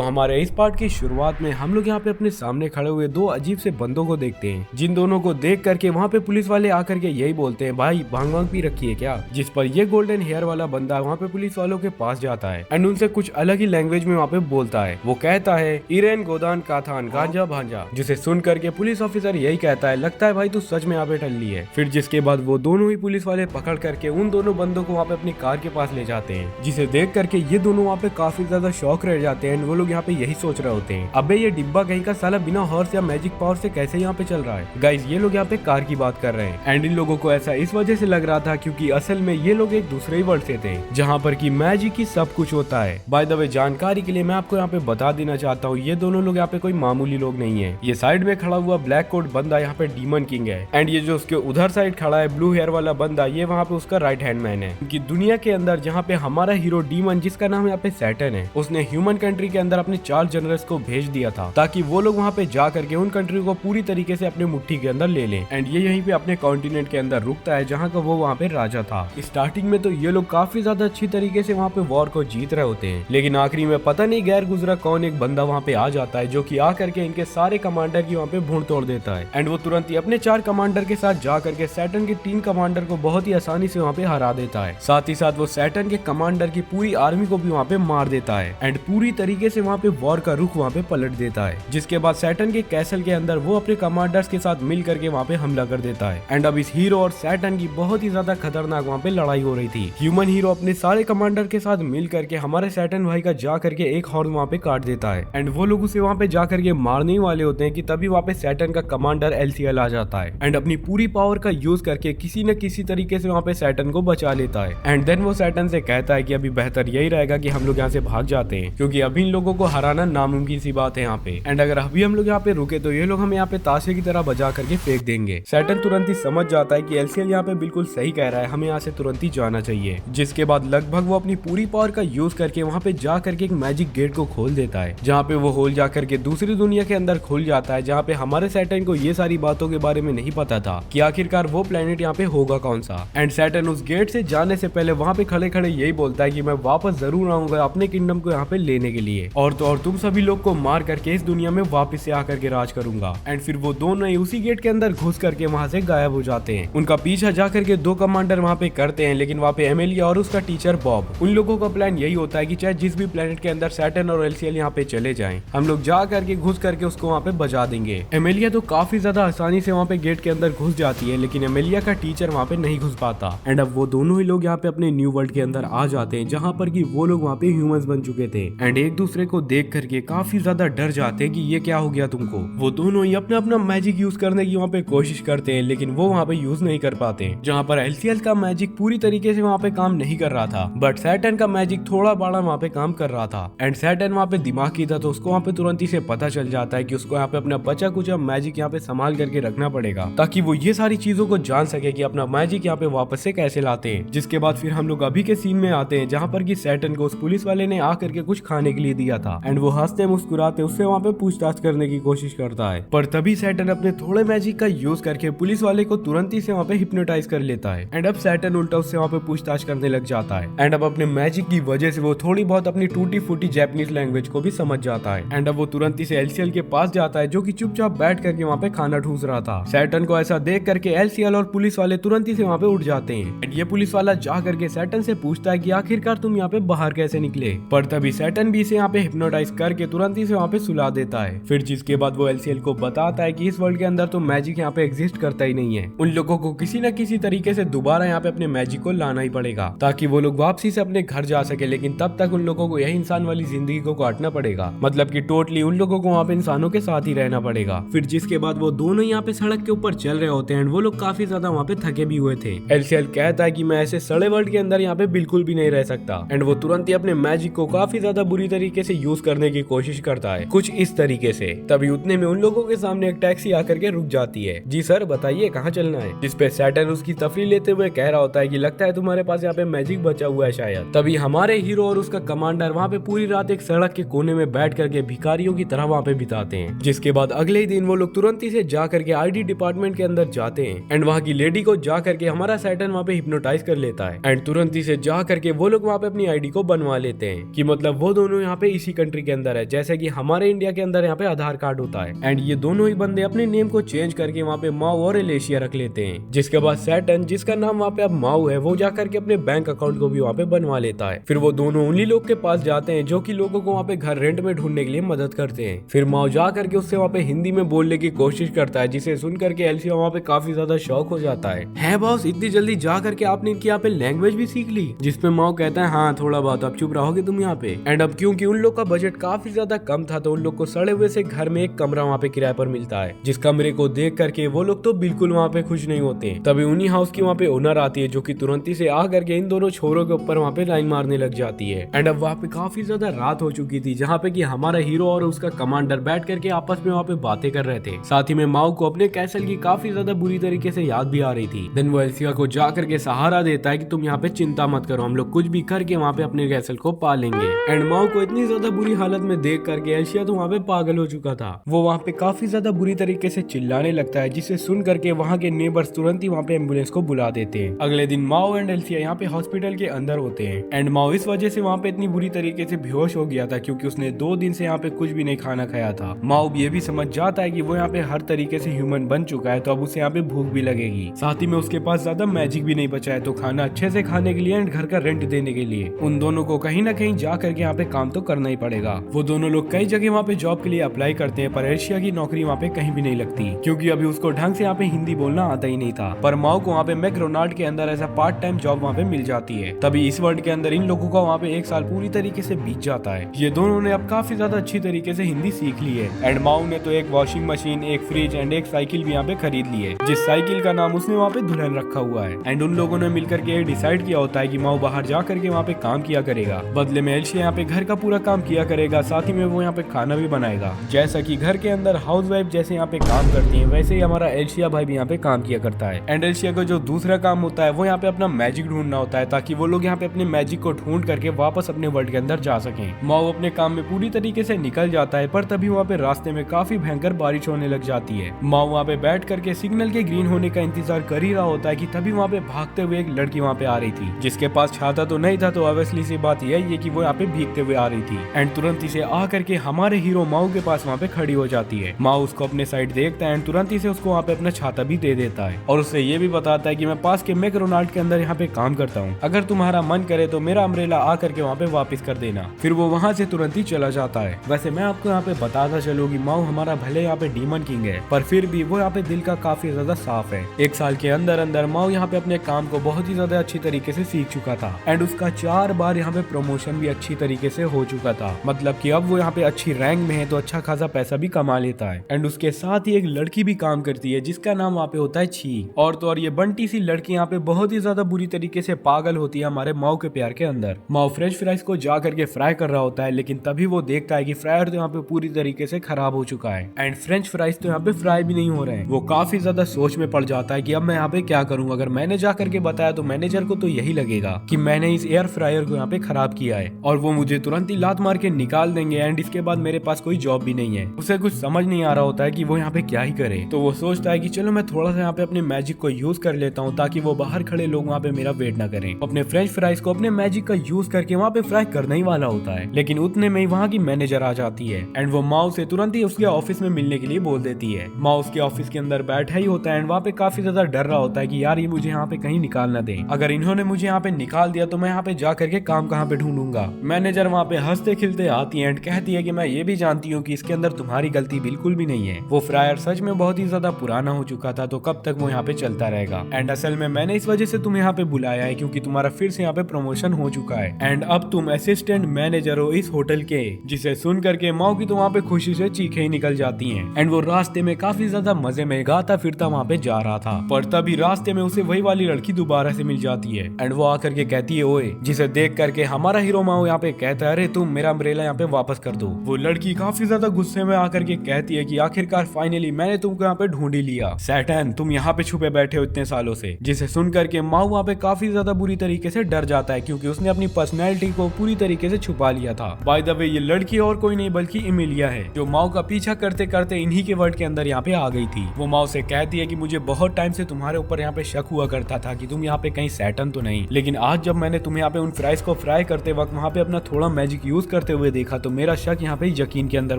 हमारे इस पार्ट की शुरुआत में हम लोग यहाँ पे अपने सामने खड़े हुए दो अजीब से बंदों को देखते हैं, जिन दोनों को देख करके वहाँ पे पुलिस वाले आकर के यही बोलते हैं, भाई भांग वांग पी रखी है क्या। जिस पर ये गोल्डन हेयर वाला बंदा वहाँ पे पुलिस वालों के पास जाता है एंड उनसे कुछ अलग ही लैंग्वेज में वहाँ पे बोलता है। वो कहता है इरेन गोदान काथान गांजा भांजा, जिसे सुन करके पुलिस ऑफिसर यही कहता है, लगता है भाई तू सच में यहाँ पे टल्ली है। फिर जिसके बाद वो दोनों ही पुलिस वाले पकड़ करके उन दोनों बंदों को वहाँ पे अपनी कार के पास ले जाते हैं, जिसे देख करके ये दोनों वहाँ पे काफी ज्यादा शौक रह जाते हैं। वो लोग यहाँ पे यही सोच रहे होते हैं, अबे ये डिब्बा कहीं का साला बिना हॉर्स या मैजिक पावर से कैसे यहाँ पे चल रहा है। गाइस ये लोग यहाँ पे कार की बात कर रहे हैं एंड इन लोगों को ऐसा इस वजह से लग रहा था क्योंकि असल में ये लोग एक दूसरे ही वर्ल्ड से थे जहाँ पर की मैजिक ही सब कुछ होता है। बाय द वे जानकारी के लिए मैं आपको यहाँ पे बता देना चाहता हूँ, ये दोनों लोग यहाँ पे कोई मामूली लोग नहीं है। ये साइड में खड़ा हुआ ब्लैक कोट बंदा यहाँ पे डीमन किंग है एंड ये जो उसके उधर साइड खड़ा है ब्लू हेयर वाला बंदा, ये वहाँ पे उसका राइट हैंड मैन है। क्योंकि दुनिया के अंदर जहाँ पे हमारा हीरो डीमन, जिसका नाम यहाँ पे सैटर्न है, उसने ह्यूमन कंट्री के अंदर अपने 4 जनरल्स को भेज दिया था ताकि वो लोग वहाँ पे जा करके उन कंट्री को पूरी तरीके से अपने मुट्ठी के अंदर ले लें एंड ये यहीं पे अपने कॉन्टिनेंट के अंदर रुकता है जहाँ का वो वहाँ पे राजा था। स्टार्टिंग में तो ये लोग काफी ज्यादा अच्छी तरीके से वहाँ पे वॉर को जीत रहे होते हैं, लेकिन आखिरी में पता नहीं गैर गुजरा कौन एक बंदा वहाँ पे आ जाता है जो कि आ करके इनके सारे कमांडर की वहाँ पे भून तोड़ देता है एंड वो तुरंत ही अपने 4 कमांडर के साथ जा करके सैटर्न के 3 कमांडर को बहुत ही आसानी से वहाँ पे हरा देता है। साथ ही साथ वो सैटर्न के कमांडर की पूरी आर्मी को भी वहाँ पे मार देता है एंड पूरी तरीके से वहाँ पे वॉर का रुख वहाँ पे पलट देता है। जिसके बाद सैटर्न के कैसल के अंदर वो अपने कमांडर्स के साथ मिल करके वहाँ पे हमला कर देता है एंड अब इस हीरो और सैटर्न की बहुत ही ज्यादा खतरनाक वहाँ पे लड़ाई हो रही थी। ह्यूमन हीरो अपने सारे कमांडर के साथ मिल करके हमारे सैटर्न भाई का जा करके एक हॉर्न वहाँ पे काट देता है एंड वो लोग उसे वहाँ पे जा करके मारने ही वाले होते हैं कि तभी वहाँ पे सैटर्न का कमांडर एलसीएल आ जाता है एंड अपनी पूरी पावर का यूज करके किसी न किसी तरीके से वहाँ पे सैटर्न को बचा लेता है एंड देन वो सैटर्न से कहता है कि अभी बेहतर यही रहेगा कि हम लोग यहाँ से भाग जाते हैं, क्योंकि अभी इन लोगों को हराना नामुमकिन सी बात है यहाँ पे एंड अगर अभी हम लोग यहाँ पे रुके तो ये लोग हमें यहाँ पे ताशे की तरह बजा करके फेंक देंगे। सैटर्न तुरंत ही समझ जाता है कि एलसीएल यहाँ पे बिल्कुल सही कह रहा है, हमें यहाँ से तुरंत ही जाना चाहिए। जिसके बाद लगभग वो अपनी पूरी पावर का यूज करके वहाँ पे जा करके एक मैजिक गेट को खोल देता है, जहाँ पे वो होल जा करके दूसरी दुनिया के अंदर खुल जाता है, जहाँ पे हमारे सैटर्न को ये सारी बातों के बारे में नहीं पता था कि आखिरकार वो प्लेनेट यहाँ पे होगा कौन सा। एंड सैटर्न उस गेट से जाने से पहले वहाँ पे खड़े खड़े यही बोलता है कि मैं वापस जरूर आऊंगा अपने किंगडम को यहाँ पे लेने के लिए, और तो और तुम सभी लोग को मार करके इस दुनिया में वापस से आकर के राज करूंगा। एंड फिर वो दोनों ही उसी गेट के अंदर घुस करके वहाँ से गायब हो जाते हैं। उनका पीछा जा करके 2 कमांडर वहाँ पे करते हैं, लेकिन वहाँ पे एमेलिया और उसका टीचर बॉब, उन लोगों का प्लान यही होता है कि चाहे जिस भी प्लेनेट के अंदर सैटर्न और एलसीएल यहाँ पे चले जाएं, हम लोग जा करके घुस करके उसको वहाँ पे बचा देंगे। एमेलिया तो काफी ज्यादा आसानी से वहाँ पे गेट के अंदर घुस जाती है, लेकिन एमेलिया का टीचर वहाँ पे नहीं घुस पाता एंड अब वो दोनों ही लोग यहाँ पे अपने न्यू वर्ल्ड के अंदर आ जाते हैं, जहाँ पर कि वो लोग वहाँ पे ह्यूमंस बन चुके थे एंड एक दूसरे को देख करके काफी ज्यादा डर जाते हैं कि ये क्या हो गया तुमको। वो दोनों ही अपना अपना मैजिक यूज करने की वहाँ पे कोशिश करते हैं, लेकिन वो वहाँ पे यूज नहीं कर पाते। जहाँ पर एलसीएल का मैजिक पूरी तरीके से वहाँ पे काम नहीं कर रहा था, बट सैटर्न का मैजिक थोड़ा बड़ा वहाँ पे काम कर रहा था एंड सैटर्न वहाँ पे दिमागी था, तो उसको वहाँ पे तुरंत ही से पता चल जाता है कि उसको यहाँ पे अपना बचा कुछ मैजिक यहाँ पे संभाल करके रखना पड़ेगा, ताकि वो ये सारी चीजों को जान सके कि अपना मैजिक यहाँ पे वापस से कैसे लाते हैं। जिसके बाद फिर हम लोग अभी के सीन में आते हैं, जहाँ पर कि सैटर्न को उस पुलिस वाले ने आकर के कुछ खाने के लिए दिया था एंड वो हंसते मुस्कुराते उससे वहाँ पे पूछताछ करने की कोशिश करता है, पर तभी सैटर्न अपने थोड़े मैजिक का यूज करके पुलिस वाले को तुरंत ही से वहाँ पे हिप्नोटाइज कर लेता है एंड अब सैटर्न उल्टा उससे वहाँ पे पूछताछ करने लग जाता है एंड अब अपने मैजिक की वजह से वो थोड़ी बहुत अपनी टूटी फूटी जापानीज लैंग्वेज को भी समझ जाता है एंड अब वो तुरंत ही से एलसीएल के पास जाता है, जो कि चुपचाप बैठ करके वहाँ पे खाना ठूस रहा था। सैटर्न को ऐसा देख करके एलसीएल और पुलिस वाले तुरंत ही से वहाँ पे उठ जाते हैं एंड ये पुलिस वाला जा करके सैटर्न से पूछता है कि आखिरकार तुम यहाँ पे बाहर कैसे निकले, पर तभी सैटर्न भी इसे यहाँ पे हिप्नोटाइज करके तुरंत ही से वहाँ पे सुला देता है। फिर जिसके बाद वो एलसीएल को बताता है कि इस वर्ल्ड के अंदर तो मैजिक यहाँ पे एग्जिस्ट करता ही नहीं है, उन लोगों को किसी न किसी तरीके से दोबारा यहाँ पे अपने मैजिक को लाना ही पड़ेगा ताकि वो लोग वापसी से अपने घर जा सके, लेकिन तब तक उन लोगों को यही इंसान वाली जिंदगी को काटना पड़ेगा, मतलब कि टोटली उन लोगों को वहाँ पे इंसानों के साथ ही रहना पड़ेगा। फिर जिसके बाद वो दोनों यहाँ पे सड़क के ऊपर चल रहे होते हैं, वो लोग काफी ज्यादा वहाँ पे थके भी हुए थे। एलसीएल कहता है कि मैं ऐसे सड़े वर्ल्ड के अंदर यहाँ पे बिल्कुल भी नहीं रह सकता एंड वो तुरंत ही अपने मैजिक को काफी ज्यादा बुरी तरीके से यूज करने की कोशिश करता है, कुछ इस तरीके से। तभी उतने में उन लोगों के सामने एक टैक्सी आकर के रुक जाती है। जी सर बताइए कहाँ चलना है। जिसपे सैटर्न उसकी तफरीह लेते हुए कह रहा होता है कि लगता है तुम्हारे पास यहाँ पे मैजिक बचा हुआ है शायद। तभी हमारे हीरो और उसका कमांडर वहाँ पे पूरी रात एक सड़क के कोने में बैठ करके भिखारियों की तरह वहाँ पे बिताते हैं। जिसके बाद अगले ही दिन वो लोग तुरंत ही से जा करके आईडी डिपार्टमेंट के अंदर जाते हैं एंड वहाँ की लेडी को जा करके हमारा सैटर्न वहाँ पे हिप्नोटाइज कर लेता है एंड तुरंत ही से जा करके वो लोग वहाँ पे अपनी आईडी को बनवा लेते हैं कि मतलब वो दोनों यहाँ पे किसी कंट्री के अंदर है, जैसे कि हमारे इंडिया के अंदर यहाँ पे आधार कार्ड होता है। एंड ये दोनों ही बंदे अपने नेम को चेंज करके वहाँ पे माओ और एलेशिया रख लेते हैं, जिसके बाद सैटर्न, जिसका नाम वहाँ पे अब माओ है, वो जाकर के अपने बैंक अकाउंट को भी वहाँ पे बनवा लेता है। फिर वो दोनों उन्हीं लोग के पास जाते हैं जो कि लोगों को वहाँ पे घर रेंट में ढूंढने के लिए मदद करते हैं। फिर माओ जा करके उससे वहाँ पे हिंदी में बोलने की कोशिश करता है, जिसे सुन करके एलिशिया वहाँ पे काफी ज्यादा शौक हो जाता है बॉस, इतनी जल्दी जा करके आपने इनकी यहाँ पे लैंग्वेज भी सीख ली? जिसपे माओ कहता है हाँ थोड़ा बहुत, अब चुप रहोगे तुम यहाँ पे। एंड अब क्योंकि उन लोग का बजट काफी ज्यादा कम था, तो उन लोग को सड़े हुए से घर में एक कमरा वहाँ पे किराए पर मिलता है, जिस कमरे को देख करके वो लोग तो बिल्कुल वहाँ पे खुश नहीं होते। तभी उन्हीं हाउस की वहाँ पे ओनर आती है, जो कि तुरंत ही से आ करके इन दोनों छोरों के ऊपर वहाँ पे लाइन मारने लग जाती है। एंड अब वहाँ पे काफी ज्यादा रात हो चुकी थी, जहाँ पे कि हमारा हीरो और उसका कमांडर बैठ करके आपस में वहाँ पे बातें कर रहे थे। साथ ही में माओ को अपने कैसल की काफी ज्यादा बुरी तरीके से याद भी आ रही थी। देन वो एलिशिया को जा करके सहारा देता है कि तुम यहाँ पे चिंता मत करो, हम लोग कुछ भी करके वहाँ पे अपने कैसल को पा लेंगे। एंड माओ को इतनी ज्यादा बुरी हालत में देख करके एलिशिया तो वहाँ पे पागल हो चुका था। वो वहाँ पे काफी ज्यादा बुरी तरीके से चिल्लाने लगता है, जिसे सुन करके वहाँ के नेबर्स तुरंत ही वहाँ पे एम्बुलेंस को बुला देते हैं। अगले दिन माओ एंड एलिशिया यहाँ पे हॉस्पिटल के अंदर होते हैं। एंड माओ इस वजह से वहाँ पे इतनी बुरी तरीके से बेहोश हो गया था, क्योंकि उसने 2 दिन से यहाँ पे कुछ भी नहीं खाना खाया था। माओ ये भी समझ जाता है कि वो यहाँ पे हर तरीके से ह्यूमन बन चुका है, तो अब उसे यहाँ पे भूख भी लगेगी। साथ ही में उसके पास ज्यादा मैजिक भी नहीं बचा है, तो खाना अच्छे से खाने के लिए एंड घर का रेंट देने के लिए उन दोनों को कहीं ना कहीं जा करके यहाँ पे काम तो करना ही पड़ेगा। वो दोनों लोग कई जगह वहाँ पे जॉब के लिए अप्लाई करते हैं, पर एलिशिया की नौकरी वहाँ पे कहीं भी नहीं लगती, क्योंकि अभी उसको ढंग से यहाँ पे हिंदी बोलना आता ही नहीं था। पर माओ को वहाँ पे मैकडोनाल्ड के अंदर ऐसा पार्ट टाइम जॉब वहाँ पे मिल जाती है। तभी इस वर्ल्ड के अंदर इन लोगों का वहाँ पे 1 साल पूरी तरीके से बीत जाता है। ये दोनों ने अब काफी ज्यादा अच्छी तरीके से हिंदी सीख ली है। एंड माओ ने तो एक वॉशिंग मशीन, एक फ्रिज एंड एक साइकिल भी यहाँ पे खरीद ली है, जिस साइकिल का नाम उसने वहाँ पे दुल्हन रखा हुआ है। एंड उन लोगों ने मिलकर के डिसाइड किया होता है कि माओ बाहर जा करके वहाँ पे काम किया करेगा, बदले में एलिशिया यहाँ पे घर का पूरा काम किया करेगा, साथ ही में वो यहाँ पे खाना भी बनाएगा। जैसा कि घर के अंदर हाउसवाइफ जैसे यहाँ पे काम करती है, वैसे ही हमारा एलिशिया भाई भी यहाँ पे काम किया करता है। एंड एलिशिया का जो दूसरा काम होता है वो यहाँ पे अपना मैजिक ढूंढना होता है, ताकि वो लोग यहाँ पे अपने मैजिक को ढूंढ करके वापस अपने वर्ल्ड के अंदर जा सकें। माओ अपने काम में पूरी तरीके से निकल जाता है, पर तभी वहाँ पे रास्ते में काफी भयंकर बारिश होने लग जाती है। माओ वहाँ पे बैठ करके सिग्नल के ग्रीन होने का इंतजार कर ही रहा होता है कि तभी वहाँ पे भागते हुए एक लड़की वहाँ पे आ रही थी, जिसके पास छाता तो नहीं था, तो ऑब्वियसली सी बात यही है कि वो यहाँ पे भीगते हुए आ रही थी। एंड तुरंत ही से आ करके हमारे हीरो माओ के पास वहाँ पे खड़ी हो जाती है। माओ उसको अपने साइड देखता है एंड तुरंत ही से उसको वहाँ पे अपना छाता भी दे देता है, और उससे ये भी बताता है कि मैं पास के मैकडोनाल्ड के अंदर यहाँ पे काम करता हूँ, अगर तुम्हारा मन करे तो मेरा अम्ब्रेला आ करके वहाँ पे वापस कर देना। फिर वो वहाँ से तुरंत ही चला जाता है। वैसे मैं आपको यहाँ पे बताता चलूँ कि माओ हमारा भले यहाँ पे डीमन किंग है, पर फिर भी वो यहाँ पे दिल का काफी ज्यादा साफ है। 1 साल के अंदर अंदर माओ यहाँ पे अपने काम को बहुत ही ज्यादा अच्छी तरीके से सीख चुका था। एंड उसका 4 बार यहाँ पे प्रमोशन भी अच्छी तरीके से हो चुका था, मतलब कि अब वो यहाँ पे अच्छी रैंक में है, तो अच्छा खासा पैसा भी कमा लेता है। एंड उसके साथ ही एक लड़की भी काम करती है, जिसका नाम वहाँ पे होता है छी। और तो और ये बंटी सी लड़की यहाँ पे बहुत ही ज्यादा बुरी तरीके से पागल होती है हमारे माओ के प्यार के अंदर। माओ फ्रेंच फ्राइज को जा करके फ्राई कर रहा होता है, लेकिन तभी वो देखता है कि फ्रायर तो यहाँ पे पूरी तरीके से खराब हो चुका है एंड फ्रेंच फ्राइज तो यहाँ पे फ्राई भी नहीं हो रहे हैं। वो काफी ज्यादा सोच में पड़ जाता है कि अब मैं यहाँ पे क्या करूँ। अगर मैंने जा करके बताया तो मैनेजर को तो यही लगेगा कि मैंने इस एयर फ्रायर को यहाँ पे खराब किया है, और वो मुझे तुरंत ही लात मार के निकाल देंगे। एंड इसके बाद मेरे पास कोई जॉब भी नहीं है। उसे कुछ समझ नहीं आ रहा होता है कि वो यहाँ पे क्या ही करे। तो वो सोचता है कि चलो मैं थोड़ा सा यहाँ पे अपने मैजिक को यूज कर लेता हूँ, ताकि वो बाहर खड़े लोग वहाँ पे मेरा वेट ना करें। अपने फ्रेंच फ्राइज को अपने मैजिक का यूज करके वहाँ पे फ्राई करना ही वाला होता है, लेकिन उतने में ही वहाँ की मैनेजर आ जाती है एंड वो माओ से तुरंत ही उसके ऑफिस में मिलने के लिए बोल देती है। माओ उसके ऑफिस के अंदर बैठा ही होता है एंड वहाँ पे काफी ज्यादा डर रहा होता है कि यार ये मुझे यहाँ पे कहीं निकाल ना दे। अगर इन्होंने मुझे यहाँ पे निकाल दिया तो मैं यहाँ पे जा करके काम कहाँ पे ढूंढूंगा। मैनेजर वहाँ पे हंसते खिलते आती है एंड कहती है कि मैं ये भी जानती हूँ कि इसके अंदर तुम्हारी गलती बिल्कुल भी नहीं है। वो फ्रायर सच में बहुत ही ज्यादा पुराना हो चुका था, तो कब तक वो यहाँ पे चलता रहेगा। एंड असल में मैंने इस वजह से तुम्हें यहाँ पे बुलाया है क्योंकि तुम्हारा फिर से यहाँ पे प्रमोशन हो चुका है एंड अब तुम असिस्टेंट मैनेजर हो इस होटल के। जिसे सुन करके माओ की तो वहाँ पे खुशी से चीखें ही निकल जाती हैं। एंड वो रास्ते में काफी ज्यादा मजे में गाता फिरता वहाँ पे जा रहा था, पर तभी रास्ते में उसे वही वाली लड़की दोबारा से मिल जाती है एंड वो आकर के कहती है ओए, जिसे देख करके हमारा हीरो माओ यहाँ पे कहता है अरे तुम मेरा अम्ब्रेला यहाँ पे वापस कर दो। वो लड़की काफी ज्यादा गुस्से में आकर के कहती है कि आखिरकार फाइनली मैंने तुमको यहाँ पे ढूंढ ही लिया। सैटर्न तुम यहाँ पे छुपे बैठे हो इतने सालों से। जिसे सुन करके माओ वहाँ पे काफी ज्यादा बुरी तरीके से डर जाता है, क्योंकि उसने अपनी पर्सनैलिटी को पूरी तरीके से छुपा लिया था। बाय द वे ये लड़की और कोई नहीं बल्कि इमिलिया है, जो माओ का पीछा करते करते इन्हीं के वर्ल्ड के अंदर यहाँ पे आ गई थी। वो माओ से कहती है कि मुझे बहुत टाइम से तुम्हारे ऊपर यहाँ पे शक हुआ करता था कि तुम यहाँ पे कहीं सैटर्न तो नहीं, लेकिन आज जब मैंने तुम्हें यहाँ पे उन फ्राइज को फ्राई करते वक्त वहाँ पे अपना थोड़ा मैजिक यूज यूज करते हुए देखा तो मेरा शक यहाँ पे यकीन के अंदर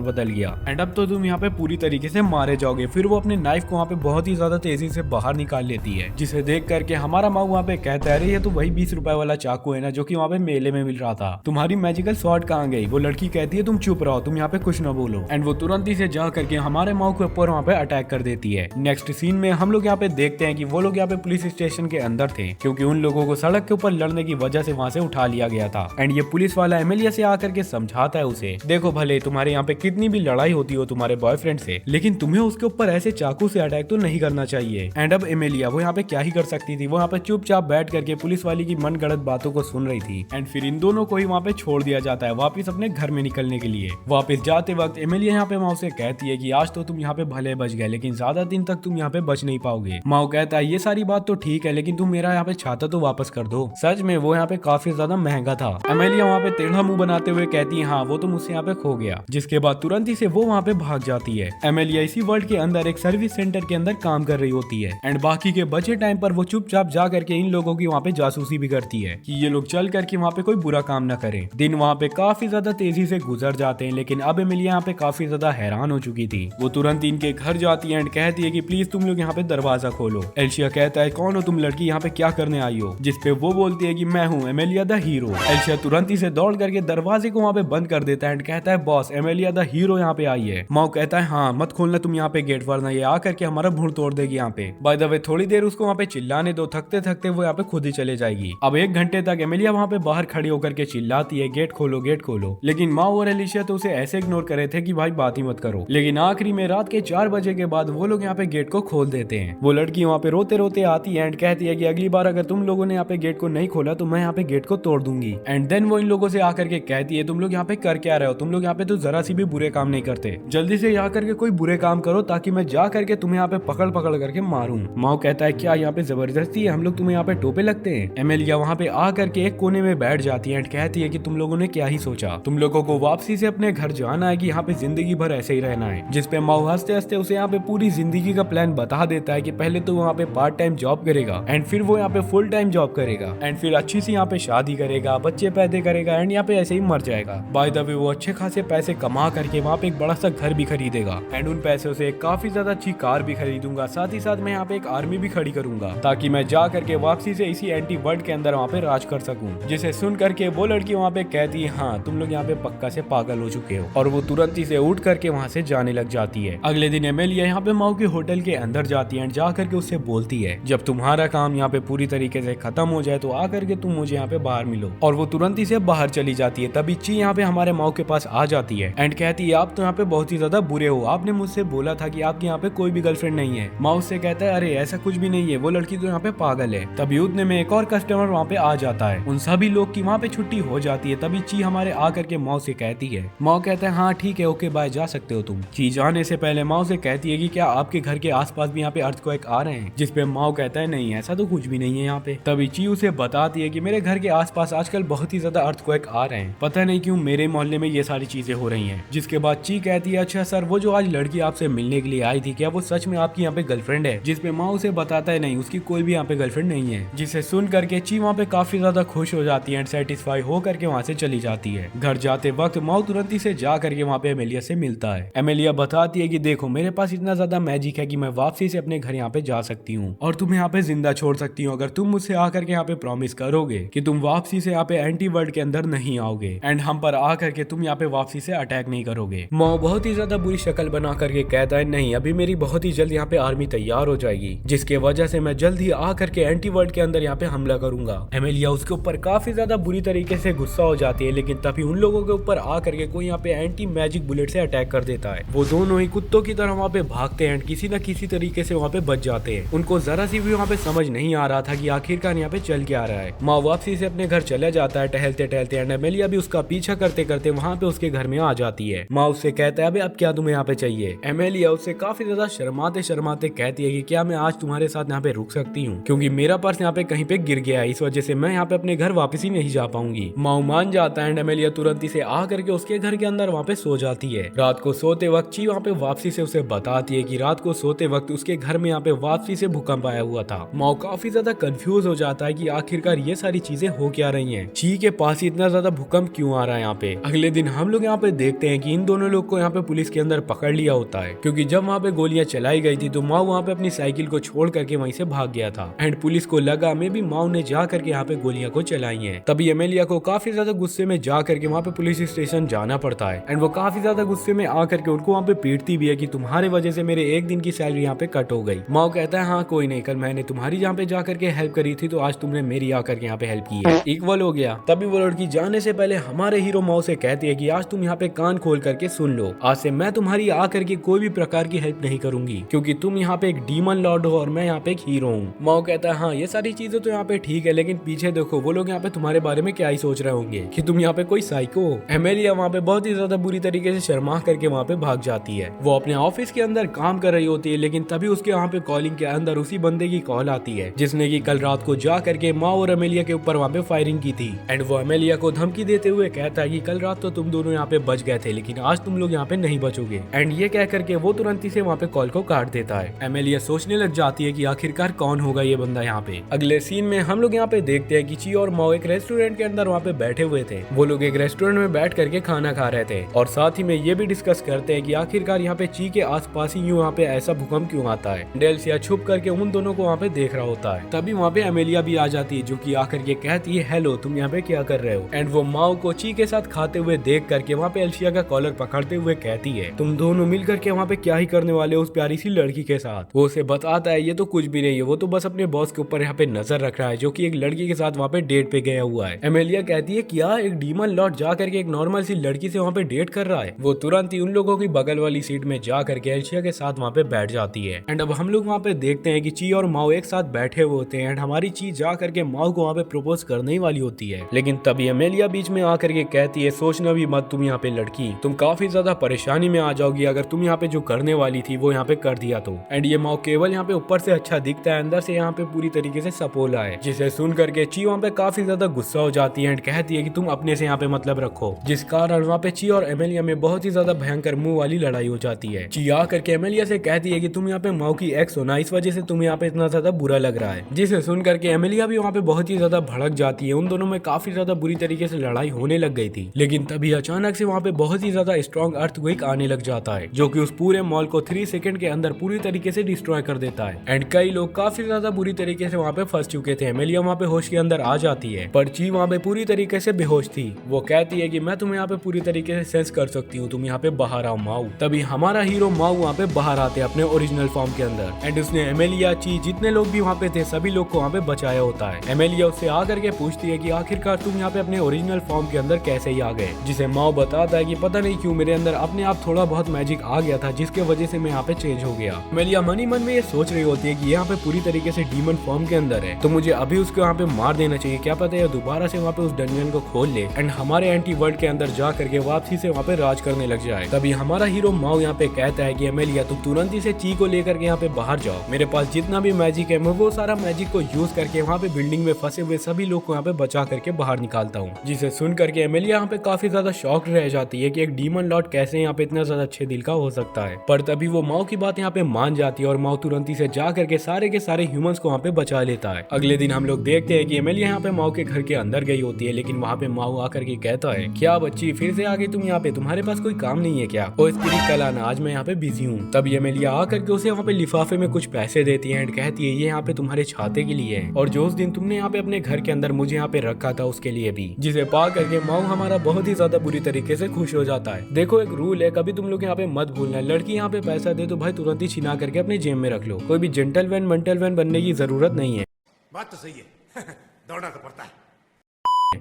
बदल गया। एंड अब तो तुम यहाँ पे पूरी तरीके से मारे जाओगे। फिर वो अपने नाइफ को वहाँ पे बहुत ही ज्यादा तेजी से बाहर निकाल लेती है, जिसे देख करके हमारा माऊ वहाँ पे कहता है, अरे ये तो वही 20 रुपए वाला चाकू है ना जो कि वहाँ पे मेले में मिल रहा था, तुम्हारी मैजिकल स्वॉर्ड कहाँ गई? वो लड़की कहती है तुम चुप रहो, तुम यहाँ पे कुछ न बोलो। एंड वो तुरंत ही से जा करके हमारे माऊ के ऊपर वहाँ पे अटैक कर देती है। नेक्स्ट सीन में हम लोग यहाँ पे देखते हैं कि वो लोग यहाँ पे पुलिस स्टेशन के अंदर थे, क्योंकि उन लोगों को सड़क के ऊपर लड़ने की वजह से वहाँ से उठा लिया गया था। एंड ये पुलिस वाला एमेलिया से आकर के समझाता है उसे, देखो भले तुम्हारे यहाँ पे कितनी भी लड़ाई होती हो तुम्हारे बॉयफ्रेंड से, लेकिन तुम्हें उसके ऊपर ऐसे चाकू से अटैक तो नहीं करना चाहिए। एंड अब एमेलिया वो यहाँ पे क्या ही कर सकती थी, वो यहाँ पे चुपचाप बैठ करके पुलिस वाली की मनगढ़ंत बातों को सुन रही थी। एंड फिर इन दोनों को ही वहाँ पे छोड़ दिया जाता है वापिस अपने घर में निकलने के लिए। वापिस जाते वक्त एमेलिया यहाँ पे माँ से कहती है कि आज तो तुम यहाँ पे भले बच गए, लेकिन ज्यादा दिन तक तुम यहाँ पे बच नहीं पाओगे। माँ कहता है ये सारी बात तो ठीक है, लेकिन तुम मेरा यहाँ पे छाता तो वापस कर दो। सच में वो यहाँ पे काफी ज्यादा महंगा था। एमेलिया वहाँ पे टेढ़ा मुंह बनाते हुए कहती है हाँ वो तो मुझसे यहाँ पे खो गया, जिसके बाद तुरंत ही से वो वहाँ पे भाग जाती है। एमेलिया इसी वर्ल्ड के अंदर एक सर्विस सेंटर के अंदर काम कर रही होती है। एंड बाकी के बचे टाइम पर वो चुपचाप जा करके इन लोगों की वहाँ पे जासूसी भी करती है कि ये लोग चल करके वहाँ पे कोई बुरा काम न करें। दिन वहाँ पे काफी ज्यादा तेजी से गुजर जाते हैं, लेकिन अब एमिलिया यहाँ पे काफी ज्यादा हैरान हो चुकी थी। वो तुरंत इनके घर जाती है एंड कहती है कि प्लीज तुम लोग यहाँ पे दरवाजा खोलो। एल्शिया कहता है कौन हो तुम लड़की, यहाँ पे क्या करने आई हो? जिसपे वो बोलती है कि मैं हूँ एमेलिया द हीरो। एल्शिया तुरंत ही से दौड़ करके दरवाजे को वहाँ पे बंद कर देता है एंड कहता है बॉस एमेलिया द हीरो यहाँ पे आई है। माओ कहता है हाँ मत खोलना तुम यहाँ पे गेट, वरना ये आकर के हमारा भूड़ तोड़ देगी यहाँ पे। बाय द वे थोड़ी देर उसको वहाँ पे चिल्लाने दो, थकते थकते वो यहाँ पे खुद ही चले जाएगी। अब 1 घंटे तक एमेलिया वहाँ पे बाहर खड़ी होकर के चिल्लाती है गेट खोलो गेट खोलो, लेकिन माओ और एलिशिया तो उसे ऐसे इग्नोर कर रहे थे कि भाई बात ही मत करो। लेकिन आखिरी में रात के 4 बजे के बाद वो लोग यहाँ पे गेट को खोल देते हैं। वो लड़की वहाँ पे रोते रोते आती है एंड कहती है कि अगली बार अगर तुम लोगों ने यहाँ पे गेट को नहीं खोला तो मैं यहाँ पे गेट को तोड़ दूंगी। एंड देन वो इन लोगों से आकर के कहती है तुम लोग यहाँ पे कर क्या रहे हो, तुम लोग यहाँ पे तो जरा सी भी बुरे काम नहीं करते, जल्दी से यहाँ करके कोई बुरे काम करो ताकि मैं जा करके तुम्हें यहाँ पे पकड़ पकड़ करके मारूं। माओ कहता है क्या यहाँ पे जबरदस्ती है, हम लोग तुम्हें यहाँ पे टोपे लगते हैं? एमेलिया वहाँ पे आकर के एक कोने में बैठ जाती है एंड कहती है कि तुम लोगों ने क्या ही सोचा, तुम लोगों को वापसी से अपने घर जाना है कि यहाँ पे जिंदगी भर ऐसे ही रहना है? जिसपे माओ हंसते हंसते उसे यहाँ पे पूरी जिंदगी का प्लान बता देता है कि पहले तो वहाँ पे पार्ट टाइम जॉब करेगा एंड फिर वो यहाँ पे फुल टाइम जॉब करेगा एंड फिर अच्छी सी यहाँ पे शादी करेगा, बच्चे पैदा करेगा एंड यहाँ पे ऐसे ही मर जाएगा। बाय द वे वो अच्छे खासे पैसे कमा करके वहाँ पे एक बड़ा सा घर भी खरीदेगा एंड उन पैसों से काफी ज्यादा अच्छी कार भी खरीदूंगा, साथ ही साथ मैं यहाँ पे एक आर्मी भी खड़ी करूंगा ताकि मैं जा करके वापसी से इसी एंटी वर्ल्ड के अंदर वहाँ पे राज कर सकूं। जिसे सुन करके वो लड़की वहाँ पे कहती है हाँ तुम लोग यहाँ पे पक्का से पागल हो चुके हो, और वो तुरंत ही से उठ करके वहाँ से जाने लग जाती है। अगले दिन एमेलिया यहाँ पे माओ के होटल के अंदर जाती है एंड जा करके उससे बोलती है जब तुम्हारा काम यहाँ पे पूरी तरीके से खत्म हो जाए तो आकर के तुम मुझे यहाँ पे बाहर मिलो। और वो तुरंत ही से बाहर चली जाती है। तभी ची यहाँ पे हमारे माओ के पास आ जाती है एंड कहती है आप तो यहाँ पे बहुत ही ज्यादा बुरे हो, आपने मुझसे बोला था कि आपके यहाँ पे कोई भी गर्लफ्रेंड नहीं है। माओ से कहता है अरे ऐसा कुछ भी नहीं है, वो लड़की तो यहाँ पे पागल है। तभी उतने में एक और कस्टमर वहाँ पे आ जाता है, उन सभी लोग की वहाँ पे छुट्टी हो जाती है। तभी ची हमारे आकर के माओ से कहती है, माओ कहता है हाँ ठीक है ओके बाय जा सकते हो तुम। ची जाने से पहले माओ से कहती है कि क्या आपके घर के आसपास भी यहाँ पे अर्थक्वेक आ रहे हैं? जिसपे माओ कहता है नहीं ऐसा तो कुछ भी नहीं है यहाँ पे। तभी ची उसे बताती है कि मेरे घर के आसपास आजकल बहुत ही ज्यादा अर्थक्वेक आ रहे हैं, पता नहीं क्यों मेरे मोहल्ले में ये सारी चीजें हो रही हैं। जिसके बाद ची कहती है अच्छा सर वो जो आज लड़की आपसे मिलने के लिए आई थी क्या वो सच में आपकी यहाँ पे गर्लफ्रेंड है? जिसपे माँ उसे बताता है नहीं उसकी कोई भी यहाँ पे गर्लफ्रेंड नहीं है। जिसे सुन करके ची वहाँ पे काफी ज्यादा खुश हो जाती है एंड सेटिस्फाई हो करके वहाँ से चली जाती है। घर जाते वक्त माओ तुरंत ही से जा करके वहाँ पे एमेलिया से मिलता है। एमेलिया बताती है कि देखो मेरे पास इतना ज्यादा मैजिक है कि मैं वापसी से अपने घर यहाँ पे जा सकती हूँ और तुम्हें यहाँ पे जिंदा छोड़ सकती हूँ अगर तुम मुझसे आकर के यहाँ पे प्रॉमिस करोगे कि तुम वापसी से यहाँ पे एंटी वर्ल्ड के अंदर नहीं आओगे एंड हम पर आकर के तुम यहाँ पे वापसी से अटैक नहीं करोगे। माओ बहुत ही ज्यादा बुरी शक्ल बना करके कहता है नहीं अभी मेरी बहुत ही जल्द यहाँ पे आर्मी तैयार हो जाएगी, जिसके वजह से मैं जल्द ही आकर के एंटी वर्ल्ड के अंदर यहाँ पे हमला करूंगा। एमेलिया उसके ऊपर काफी ज्यादा बुरी तरीके से गुस्सा हो जाती है, लेकिन तभी उन लोगों के ऊपर आकर के कोई यहाँ पे एंटी मैजिक बुलेट से अटैक कर देता है। वो दोनों ही कुत्तों की तरह वहाँ पे भागते हैं, किसी न किसी तरीके से वहाँ पे बच जाते हैं। उनको जरा सी भी वहाँ पे समझ नहीं आ रहा था कि आखिरकार यहाँ पे चल क्या रहा है। माँ वापसी से अपने घर चला जाता है टहलते टहलते एंड एमेलिया भी उसका पीछा करते करते वहाँ पे उसके घर में आ जाती है। माँ उससे कहता है अबे अब क्या तुम्हें यहाँ पे चाहिए? एमेलिया उससे काफी ज्यादा शर्माते शर्माते कहती है कि क्या मैं आज तुम्हारे साथ यहाँ पे रुक सकती हूँ, क्योंकि मेरा पर्स यहाँ पे कहीं पे गिर गया है, इस वजह से मैं यहाँ पे अपने घर वापस ही नहीं जा पाऊंगी। माँ मान जाता है एंड एमेलिया तुरंत ही से आ करके उसके घर के अंदर वहाँ पे सो जाती है। रात को सोते वक्त ची वहाँ पे वापसी से उसे बताती है कि रात को सोते वक्त उसके घर में यहाँ पे वापसी से भूकंप आया हुआ था। माँ काफी ज्यादा कंफ्यूज हो जाता है कि आखिरकार ये सारी चीजें हो क्या रही हैं, ची के पास इतना ज्यादा भूकंप क्यों क्यों आ रहा है यहाँ पे। अगले दिन हम लोग यहाँ पे देखते हैं कि इन दोनों लोग को यहाँ पे पुलिस के अंदर पकड़ लिया होता है, क्योंकि जब वहाँ पे गोलियां चलाई गई थी तो माओ वहाँ पे अपनी साइकिल को छोड़ करके वहीं से भाग गया था। एंड पुलिस को लगा मे भी माओ ने जा करके यहाँ पे गोलियां को चलाई है। तभी एमेलिया को काफी ज्यादा गुस्से में जा करके वहाँ पे पुलिस स्टेशन जाना पड़ता है। एंड वो काफी ज्यादा गुस्से में आकर के उनको वहाँ पे पीटती भी है कि तुम्हारे वजह से मेरे एक दिन की सैलरी यहाँ पे कट हो गई। माओ कहता है हाँ कोई नहीं, कल मैंने तुम्हारी यहाँ पे जा करके हेल्प करी थी तो आज तुमने मेरी आकर के यहाँ पे हेल्प की है, इक्वल हो गया। तभी वो लड़की जाने से पहले हमारे हीरो माओ से कहती है कि आज तुम यहाँ पे कान खोल करके सुन लो, आज से मैं तुम्हारी आकर के कोई भी प्रकार की हेल्प नहीं करूंगी, क्योंकि तुम यहाँ पे एक डीमन लॉर्ड हो और मैं यहाँ पे एक हीरो हूँ। माओ कहता है हाँ ये सारी चीजें तो यहाँ पे ठीक है, लेकिन पीछे देखो वो लोग यहाँ पे तुम्हारे बारे में क्या ही सोच रहे होंगे कि तुम यहाँ पे कोई साइको हो। एमेलिया वहाँ पे बहुत ही ज्यादा बुरी तरीके से शर्मा करके वहाँ पे भाग जाती है। वो अपने ऑफिस के अंदर काम कर रही होती है, लेकिन तभी उसके यहाँ पे कॉलिंग के अंदर उसी बंदे की कॉल आती है जिसने की कल रात को जा करके माओ और एमेलिया के ऊपर वहाँ पे फायरिंग की थी। एंड वो एमेलिया को धमकी देते हुए कहता है कि कल रात तो तुम दोनों यहाँ पे बच गए थे, लेकिन आज तुम लोग यहाँ पे नहीं बचोगे। एंड ये कह करके वो तुरंत ही से वहाँ पे कॉल को काट देता है। एमेलिया सोचने लग जाती है कि आखिरकार कौन होगा ये बंदा यहाँ पे। अगले सीन में हम लोग यहाँ पे देखते हैं कि ची और माओ एक रेस्टोरेंट के अंदर वहाँ पे बैठे हुए थे। वो लोग एक रेस्टोरेंट में बैठ करके खाना खा रहे थे और साथ ही में ये भी डिस्कस करते हैं कि आखिरकार यहाँ पे ची के आसपास ही यूँ यहाँ पे ऐसा भूकंप क्यों आता है। डेल्सिया छुप करके उन दोनों को वहाँ पे देख रहा होता है। तभी वहाँ पे एमेलिया भी आ जाती है, जो कि आकर के कहती है हेलो तुम यहाँ पे क्या कर रहे हो। एंड वो माओ को ची के साथ खाते हुए देख करके वहाँ पे एल्सिया का कॉलर पकड़ते हुए कहती है तुम दोनों मिल करके वहाँ पे क्या ही करने वाले हो उस प्यारी सी लड़की के साथ। वो उसे बताता है ये तो कुछ भी नहीं है, वो तो बस अपने बॉस के ऊपर यहाँ पे नजर रख रहा है जो कि एक लड़की के साथ वहाँ पे डेट पे गया हुआ है। एमेलिया कहती है क्या एक डीमन लॉर्ड जा करके एक नॉर्मल सी लड़की से वहाँ पे डेट कर रहा है। वो तुरंत ही उन लोगों की बगल वाली सीट में जा करके एल्सिया के साथ वहाँ पे बैठ जाती है। एंड अब हम लोग वहाँ पे देखते हैं कि ची और माओ एक साथ बैठे हुए होते हैं। एंड हमारी ची जा करके माओ को वहाँ पे प्रपोज करने ही वाली होती है, लेकिन तभी एमेलिया बीच में आकर के कहती है सोचना भी मत तुम यहाँ पे लड़की, तुम काफी ज्यादा परेशानी में आ जाओगी अगर तुम यहाँ पे जो करने वाली थी वो यहाँ पे कर दिया तो। एंड ये माओ केवल यहाँ पे ऊपर से अच्छा दिखता है, अंदर से यहाँ पे पूरी तरीके से सपोला है, जिसे सुन करके ची वहाँ पे काफी ज्यादा गुस्सा हो जाती है एंड कहती है कि तुम अपने से यहाँ पे मतलब रखो, जिस कारण वहाँ पे ची और एमेलिया में बहुत ही ज्यादा भयंकर मुंह वाली लड़ाई हो जाती है। ची आकर के एमेलिया से कहती है कि तुम यहाँ पे माओ की एक्स हो ना, इस वजह से तुम्हें यहाँ पे इतना ज्यादा बुरा लग रहा है, जिसे सुन करके एमेलिया भी वहाँ पे बहुत ही ज्यादा भड़क जाती है। उन दोनों में काफी ज्यादा बुरी तरीके से लड़ाई होने लग गई थी, लेकिन तभी अचानक से वहाँ पे बहुत ही ज्यादा स्ट्रॉन्ग अर्थक्वेक आने लग जाता है, जो कि उस पूरे मॉल को 3 सेकंड के अंदर पूरी तरीके से डिस्ट्रॉय कर देता है। एंड कई लोग काफी ज्यादा बुरी तरीके से वहाँ पे फंस चुके थे। एमेलिया वहाँ पे होश के अंदर आ जाती है, पर ची वहाँ पे पूरी तरीके से बेहोश थी। वो कहती है कि मैं तुम्हें यहाँ पे पूरी तरीके से सेंस कर सकती हूँ, तुम यहाँ पे बाहर आओ माओ। तभी हमारा हीरो माओ वहाँ पे बाहर आते हैं अपने ओरिजिनल फॉर्म के अंदर। एंड उसने एमेलिया, ची, जितने लोग भी वहाँ पे थे सभी लोग को वहाँ पे बचाया होता है। एमेलिया उससे आकर के पूछती है कि आखिरकार तुम यहाँ पे अपने ओरिजिनल फॉर्म के अंदर कैसे ही आ गए, जिसे माओ बताता है कि पता नहीं क्यों मेरे अंदर अपने आप थोड़ा बहुत मैजिक आ गया था, जिसके वजह से मैं यहाँ पे चेंज हो गया। एमेलिया मन ही मन में ये सोच रही होती है कि यहाँ पे पूरी तरीके से डीमन फॉर्म के अंदर है, तो मुझे अभी उसको यहाँ पे मार देना चाहिए, क्या पता है दोबारा से वहाँ पे उस डंजन को खोल ले एंड हमारे एंटी वर्ल्ड के अंदर जा करके वापसी से वहाँ पे राज करने लग जाए। तभी हमारा हीरो माओ यहाँ पे कहता है कि एमेलिया तुम तुरंत ही से ची को लेकर के यहाँ पे बाहर जाओ, मेरे पास जितना भी मैजिक है मैं वो सारा मैजिक को यूज करके वहाँ पे बिल्डिंग में फंसे हुए सभी लोग को यहाँ पे बचा करके बाहर निकालता हूँ। जिसे सुन करके एमेलिया यहाँ पे काफी ज्यादा शॉक्ड रह जाती है कि एक डीमन लॉर्ड कैसे यहाँ पे इतना ज्यादा अच्छे दिल का हो सकता है। पर तभी वो माओ की बात यहाँ पे मान जाती है और माओ तुरंत ही से जा करके सारे के सारे ह्यूमंस को वहाँ पे बचा लेता है। अगले दिन हम लोग देखते हैं कि एमेलिया यहाँ पे माओ के घर के अंदर गई होती है, लेकिन वहाँ पे माओ आकर के कहता है क्या बच्ची फिर से आ गई तुम यहाँ पे, तुम्हारे पास कोई काम नहीं है क्या? ओ स्पिरिट कल आना, आज मैं यहाँ पे बिजी हूँ। तब एमेलिया आकर के उसे वहाँ पे लिफाफे में कुछ पैसे देती है एंड कहती है ये यहाँ पे तुम्हारे छाते के लिए है और जो उस दिन तुमने यहाँ पे अपने घर के अंदर मुझे यहाँ पे रखा था उसके लिए भी। जिसे पा करके माओ हमारा बहुत ही ज्यादा बुरी तरीके से खुश हो जाता है। देखो एक रूल है, कभी तुम लोग यहाँ पे मत भूलना, लड़की यहाँ पे पैसा दे तो भाई तुरंत ही छिना करके अपने जेब में रख लो, कोई भी जेंटलमैन मंटलमैन बनने की जरूरत नहीं है। बात तो सही है दौड़ना तो पड़ता है।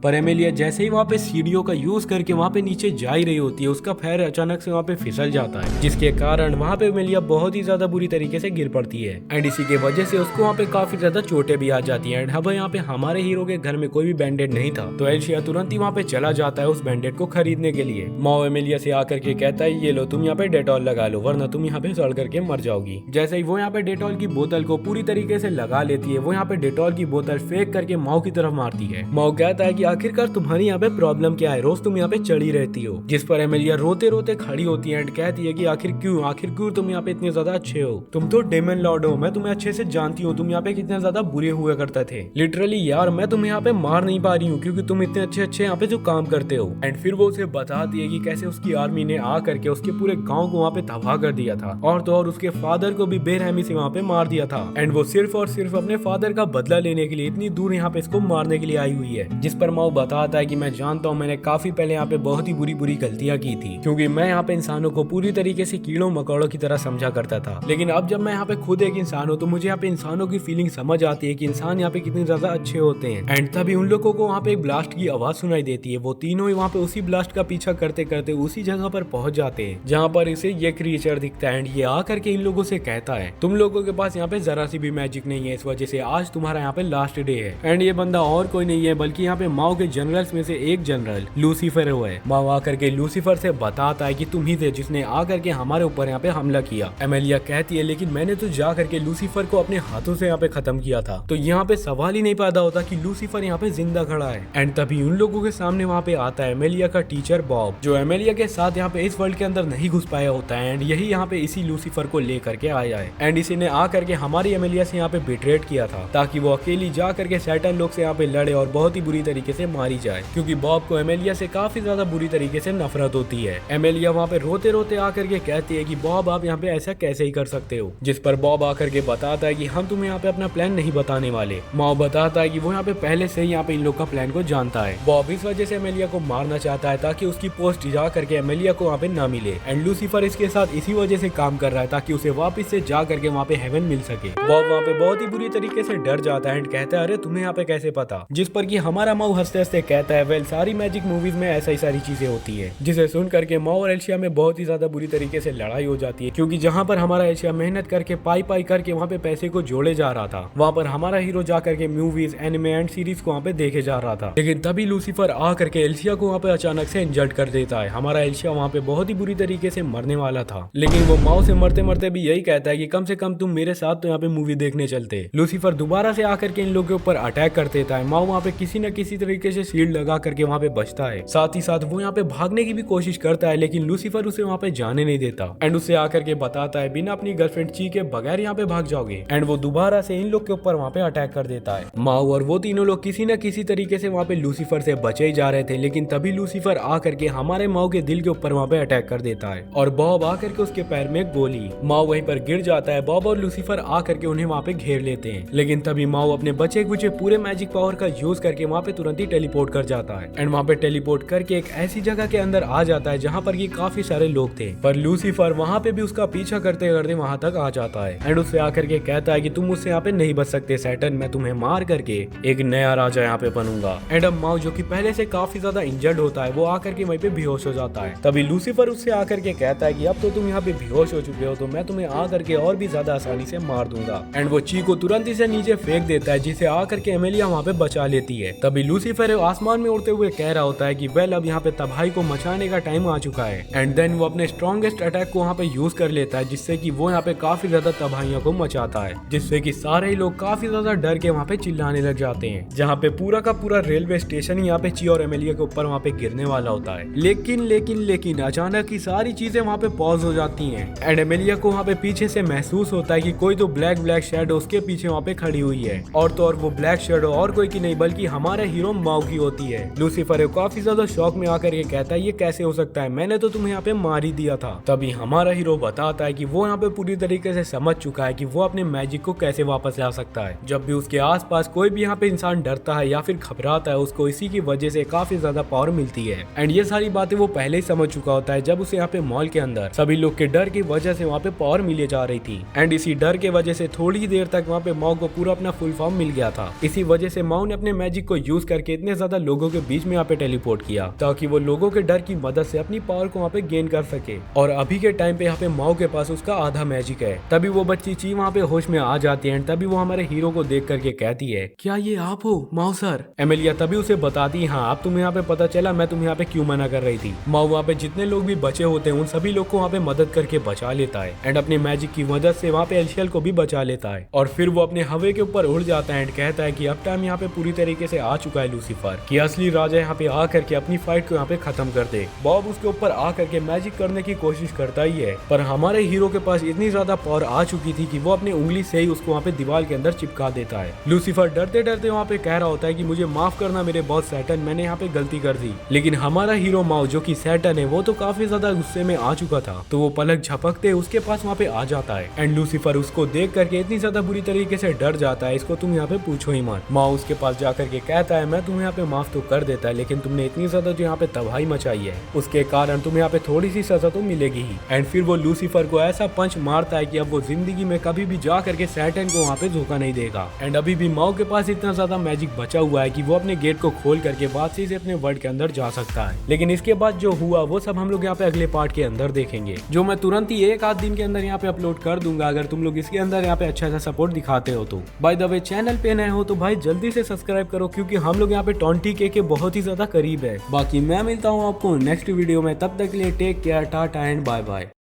पर एमेलिया जैसे ही वहाँ पे सीढ़ियों का यूज करके वहाँ पे नीचे जा ही रही होती है, उसका पैर अचानक से वहाँ पे फिसल जाता है, जिसके कारण वहाँ पे एमेलिया बहुत ही ज्यादा बुरी तरीके से गिर पड़ती है एंड इसी के वजह से उसको वहाँ पे काफी ज्यादा चोटें भी आ जाती है। एंड अब यहाँ पे हमारे हीरो के घर में कोई भी बैंडेड नहीं था, तो एल्सिया तुरंत ही वहाँ पे चला जाता है उस बैंडेड को खरीदने के लिए। माओ एमेलिया से आकर के कहता है ये लो तुम यहाँ पे डेटॉल लगा लो वरना तुम यहाँ पे सड़ करके मर जाओगी। जैसे ही वो यहाँ पे डेटॉल की बोतल को पूरी तरीके से लगा लेती है, वो यहाँ पे डेटॉल की बोतल फेंक करके माओ की तरफ मारती है। माओ कहता है कि आखिरकार तुम्हारी यहाँ पे प्रॉब्लम क्या है, रोज तुम यहाँ पे चढ़ी रहती हो। जिस पर एमेलिया रोते रोते खड़ी होती है एंड कहती है कि आखिर क्यों तुम यहाँ पे इतने ज्यादा अच्छे हो, तुम तो डेमन लॉर्ड हो, मैं तुम्हें अच्छे से जानती हूँ, तुम यहाँ पे कितने ज्यादा बुरे हुआ करते थे। लिटरली यार मैं तुम्हें यहाँ पे मार नहीं पा रही हूँ क्योंकि तुम इतने अच्छे यहाँ पे जो काम करते हो। एंड फिर वो उसे बताती है कि कैसे उसकी आर्मी ने आ करके उसके पूरे गाँव को वहाँ पे तबाह कर दिया था और तो और उसके फादर को भी बेरहमी से वहाँ पे मार दिया था। एंड वो सिर्फ और सिर्फ अपने फादर का बदला लेने के लिए इतनी दूर यहाँ पे इसको मारने के लिए आई हुई है। जिस पर माओ बताता है कि मैं जानता हूँ मैंने काफी पहले यहाँ पे बहुत ही बुरी गलतियां की थी क्योंकि मैं यहाँ पे इंसानों को पूरी तरीके से कीड़ों मकोड़ों की तरह समझा करता था, लेकिन अब जब मैं यहाँ पे खुद एक इंसान हूँ तो मुझे यहाँ पे इंसानों की फीलिंग समझ आती है कि इंसान यहाँ पे कितने ज्यादा अच्छे होते हैं। एंड तभी उन लोगों को वहाँ पे एक ब्लास्ट की आवाज सुनाई देती है। वो तीनों ही वहाँ पे उसी ब्लास्ट का पीछा करते करते उसी जगह पर पहुंच जाते हैं जहाँ पर इसे ये क्रिएचर दिखता है। एंड ये आकर के इन लोगों से कहता है तुम लोगों के पास यहाँ पे जरा सी भी मैजिक नहीं है, इस वजह से आज तुम्हारा यहाँ पे लास्ट डे है। एंड ये बंदा और कोई नहीं है बल्कि यहाँ पे माओ के जनरल्स में से एक जनरल लूसीफर हुआ है। माओ आकर के लूसीफर से बताता है कि तुम ही थे जिसने आकर के हमारे ऊपर यहाँ पे हमला किया। एमेलिया कहती है लेकिन मैंने तो जा करके लूसीफर को अपने हाथों से यहाँ पे खत्म किया था, तो यहाँ पे सवाल ही नहीं पैदा होता कि लूसीफर यहाँ पे जिंदा खड़ा है। एंड तभी उन लोगों के सामने वहाँ पे आता है एमेलिया का टीचर बॉब, जो एमेलिया के साथ यहाँ पे इस वर्ल्ड के अंदर नहीं घुस पाया होता है। एंड यही यहाँ पे इसी लूसीफर को लेकर के आया है एंड इसी ने आकर के हमारी एमेलिया से यहाँ पे बिट्रेट किया था ताकि वो अकेली जा करके सैटर्न लोग से यहाँ पे लड़े और बहुत ही बुरी तरीके से मारी जाए, क्योंकि बॉब को एमेलिया से काफी ज्यादा बुरी तरीके से नफरत होती है। एमेलिया वहाँ पे रोते रोते आकर के कहती है कि बॉब आप यहाँ पे ऐसा कैसे ही कर सकते हो, जिस पर बॉब आकर के बताता है कि हम तुम्हें यहाँ पे अपना प्लान नहीं बताने वाले। माओ बताता है कि वो यहाँ पे पहले से ही यहाँ पे इन लोग का प्लान को जानता है। बॉब इस वजह से एमेलिया को मारना चाहता है ताकि उसकी पोस्ट जा करके एमेलिया को वहाँ पे ना मिले। एंड लूसीफर इसके साथ इसी वजह से काम कर रहा है ताकि उसे वापस से जा करके वहाँ पे हेवन मिल सके। बॉब वहाँ पे बहुत ही बुरी तरीके से डर जाता है एंड कहता है अरे तुम्हें यहाँ पे कैसे पता, जिस पर कि हमारा माओ हंसते हंसते कहता है वेल सारी मैजिक मूवीज में ऐसा ही सारी चीजें होती है। जिसे सुन करके माओ और एल्शिया में बहुत ही ज्यादा बुरी तरीके से लड़ाई हो जाती है, क्योंकि जहाँ पर हमारा एल्शिया मेहनत करके पाई करके वहाँ पे पैसे को जोड़े जा रहा था, वहाँ पर हमारा हीरो जा करके मूवीज एनिमे एंड सीरीज को वहाँ पे देखे जा रहा था। लेकिन तभी लूसीफर आ करके एल्शिया को वहाँ पे अचानक से इंजर्ड कर देता है। हमारा एल्शिया वहाँ पे बहुत ही बुरी तरीके से मरने वाला था, लेकिन वो माओ से मरते मरते भी यही कहता है कि कम से कम तुम मेरे साथ तो यहाँ पे मूवी देखने चलते। लूसीफर दोबारा से आकर के इन लोगों के ऊपर अटैक कर देता है। माओ वहाँ पे किसी न किसी तरीके से शील्ड लगा करके वहाँ पे बचता है, साथ ही साथ वो यहाँ पे भागने की भी कोशिश करता है, लेकिन लूसीफर उसे वहाँ पे जाने नहीं देता एंड उसे आकर के बताता है बिना अपनी गर्लफ्रेंड ची के बगैर यहाँ पे भाग जाओगे। एंड वो दोबारा से इन लोग के ऊपर वहाँ पे अटैक कर देता है। माओ और वो तीनों लोग किसी न किसी तरीके से वहाँ पे लूसीफर से बचे ही जा रहे थे, लेकिन तभी लूसीफर आकर के हमारे माओ के दिल के ऊपर वहाँ पे अटैक कर देता है और बॉब आकर के उसके पैर में गोली। माओ वहीं पर गिर जाता है। बॉब और लूसीफर आकर के उन्हें वहाँ पे घेर लेते हैं, लेकिन तभी माओ अपने बचे कुचे पूरे मैजिक पावर का यूज करके वहाँ पे तुरंत ही टेलीपोर्ट कर जाता है एंड वहाँ पे टेलीपोर्ट करके एक ऐसी जगह के अंदर आ जाता है जहाँ पर ये काफी सारे लोग थे। पर लूसीफर वहाँ पे भी उसका पीछा करते करते वहाँ तक आ जाता है एंड उससे आकर के कहता है कि तुम मुझसे यहाँ पे नहीं बच सकते सैटर्न, मैं तुम्हें मार करके एक नया राजा यहाँ पे बनूंगा। एंड अब माओ जो कि पहले से काफी ज्यादा इंजर्ड होता है वो आकर के वहीं पे बेहोश हो जाता है। तभी लूसीफर उससे आकर के कहता है कि अब तो तुम यहाँ पे बेहोश हो चुके हो, तो मैं तुम्हें आकर के और भी ज्यादा आसानी से मार दूंगा। एंड वो ची को तुरंत ही से नीचे फेंक देता है, जिसे आकर के एमेलिया वहाँ पे बचा लेती है। तभी लूसीफर आसमान में उड़ते हुए कह रहा होता है कि वेल अब यहाँ पे तबाही को मचाने का टाइम आ चुका है। एंड देन वो अपने स्ट्रॉन्गेस्ट अटैक को वहाँ पे यूज कर लेता है, जिससे कि वो यहाँ पे काफी ज्यादा तबाहियों को मचाता है, जिससे कि सारे ही लोग काफी ज्यादा डर के वहाँ पे चिल्लाने लग जाते हैं। जहाँ पे पूरा का पूरा रेलवे स्टेशन यहाँ पे ची और एमेलिया के ऊपर वहाँ पे गिरने वाला होता है। लेकिन अचानक ही सारी चीजें वहाँ पे पॉज हो जाती हैं एंड एमेलिया को वहाँ पे पीछे से महसूस होता है कि कोई तो ब्लैक शैडो उसके पीछे वहाँ पे खड़ी हुई है, और तो और वो ब्लैक शैडो और कोई की नहीं बल्कि हमारे हीरो माओ की होती है। लूसीफर काफी ज्यादा शौक में आकर ये कहता है ये कैसे हो सकता है, मैंने तो तुम्हें यहाँ पे मार ही दिया था। तभी हमारा हीरो बताता है कि वो यहाँ पे पूरी तरीके से समझ चुका है कि वो अपने मैजिक को कैसे वापस ला सकता है। जब भी उसके आसपास कोई भी यहाँ पे इंसान डरता है या फिर घबराता है, उसको इसी की वजह से काफी ज्यादा पावर मिलती है। एंड ये सारी बातें वो पहले ही समझ चुका होता है जब उसे यहाँ पे मॉल के अंदर सभी लोग के डर की वजह से वहाँ पे पावर मिले जा रही थी। एंड इसी डर के वजह से थोड़ी ही देर तक वहाँ पे माओ को पूरा अपना फुल फॉर्म मिल गया था। इसी वजह से माओ ने अपने मैजिक को यूज करके इतने ज्यादा लोगों के बीच में यहाँ पे टेलीपोर्ट किया ताकि वो लोगों के डर की मदद से अपनी पावर को वहाँ पे गेन कर सके। और अभी के टाइम पे यहाँ पे माओ के पास उसका आधा मैजिक है। तभी वो बच्ची ची वहाँ पे होश में आ जाती है। तभी वो हमारे हीरो को देख करके कहती है क्या ये आप हो माओ सर? एमेलिया तभी उसे बताती है हाँ अब तुम्हें यहाँ पे पता चला मैं तुम्हें यहाँ पे क्यों मना कर रही थी। माओ वहाँ पे जितने लोग भी बचे होते हैं उन सभी लोग को वहाँ पे मदद करके बचा लेता है एंड अपने मैजिक की मदद से वहाँ पे एल्शियल को भी बचा लेता है। और फिर वो अपने हवे के ऊपर उड़ जाता है एंड कहता है कि अब टाइम यहाँ पे पूरी तरीके से आ चुका है है लूसीफर कि असली राजा यहाँ पे आकर के अपनी फाइट को यहाँ पे खत्म कर दे। बॉब उसके ऊपर आकर के मैजिक करने की कोशिश करता ही है, पर हमारे हीरो के पास इतनी ज्यादा पावर आ चुकी थी कि वो अपनी उंगली से ही उसको वहाँ पे दीवार के अंदर चिपका देता है। लूसीफर डरते डरते वहाँ पे कह रहा होता है कि मुझे माफ करना मेरे बॉस सैटर्न, मैंने यहाँ पे गलती कर दी। लेकिन हमारा हीरो माओ जो कि सैटर्न है वो तो काफी ज्यादा गुस्से में आ चुका था, तो वो पलक झपकते उसके पास वहाँ पे आ जाता है एंड लूसीफर उसको देख करके इतनी ज्यादा बुरी तरीके से डर जाता है, इसको तुम यहाँ पे पूछो ही मत। माओ उसके पास जाकर के कहता है मैं तुम्हें यहाँ पे माफ तो कर देता है, लेकिन तुमने इतनी ज्यादा जो यहाँ पे तबाही मचाई है उसके कारण तुम्हें यहाँ पे थोड़ी सी सजा तो मिलेगी ही। एंड फिर वो लूसीफर को ऐसा पंच मारता है कि अब वो जिंदगी में कभी भी जा करके सैटर्न को वहाँ पे धोखा नहीं देगा। एंड अभी भी माओ के पास इतना ज्यादा मैजिक बचा हुआ है कि वो अपने गेट को खोल करके बादशाह से अपने वर्ल्ड के अंदर जा सकता है। लेकिन इसके बाद जो हुआ वो सब हम लोग यहाँ पे अगले पार्ट के अंदर देखेंगे, जो मैं तुरंत ही एक आध दिन के अंदर यहाँ पे अपलोड कर दूंगा, अगर तुम लोग इसके अंदर यहाँ पे अच्छा सा सपोर्ट दिखाते हो तो। बाय द वे चैनल पे नए हो तो भाई जल्दी से सब्सक्राइब करो, क्योंकि हम लोग यहाँ पे 20K के बहुत ही ज्यादा करीब है। बाकी मैं मिलता हूँ आपको नेक्स्ट वीडियो में, तब तक के लिए take care, tata and bye bye.